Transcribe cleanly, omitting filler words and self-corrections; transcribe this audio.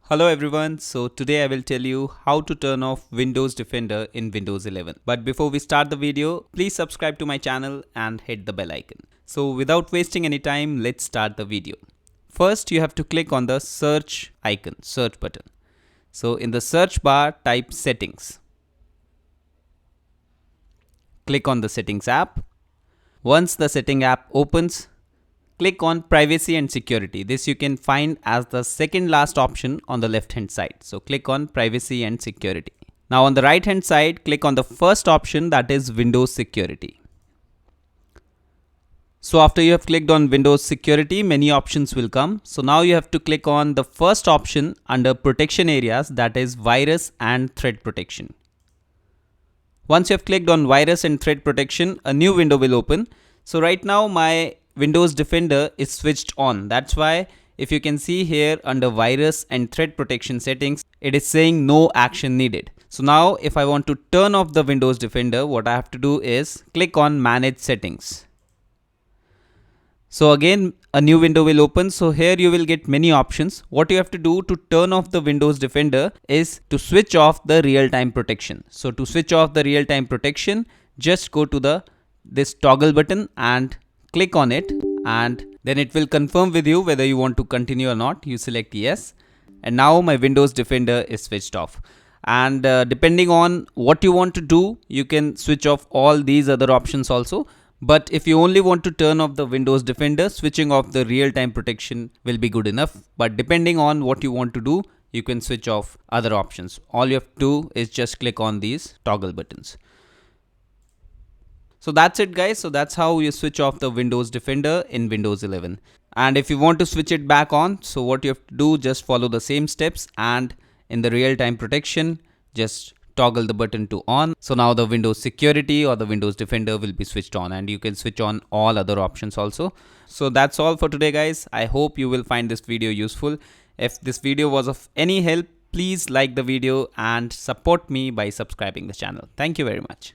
Hello everyone, so today I will tell you how to turn off Windows Defender in Windows 11. But before we start the video, please subscribe to my channel and hit the bell icon. So without wasting any time, let's start the video. First, you have to click on the search icon, search button. So in the search bar, type settings. Click on the settings app. Once the setting app opens, click on privacy and security. This you can find as the second last option on the left hand side. So click on privacy and security. Now on the right hand side, click on the first option, that is Windows security. So after you have clicked on Windows security, many options will come. So now you have to click on the first option under protection areas, that is virus and threat protection. Once you have clicked on virus and threat protection, a new window will open. So right now my Windows Defender is switched on. That's why if you can see here under virus and threat protection settings, it is saying no action needed. So now if I want to turn off the Windows Defender, what I have to do is click on manage settings. So again, a new window will open. So here you will get many options. What you have to do to turn off the Windows Defender is to switch off the real-time protection. So to switch off the real-time protection, just go to this toggle button and click on it, and then it will confirm with you whether you want to continue or not. You select yes, and now my Windows Defender is switched off. And depending on what you want to do, you can switch off all these other options also. But if you only want to turn off the Windows Defender, switching off the real-time protection will be good enough. But depending on what you want to do, you can switch off other options. All you have to do is just click on these toggle buttons. So that's it guys. So that's how you switch off the Windows Defender in Windows 11. And if you want to switch it back on, so what you have to do, just follow the same steps, and in the real-time protection, just toggle the button to on. So now the Windows security or the Windows Defender will be switched on, and you can switch on all other options also. So that's all for today guys. I hope you will find this video useful. If this video was of any help, please like the video and support me by subscribing the channel. Thank you very much.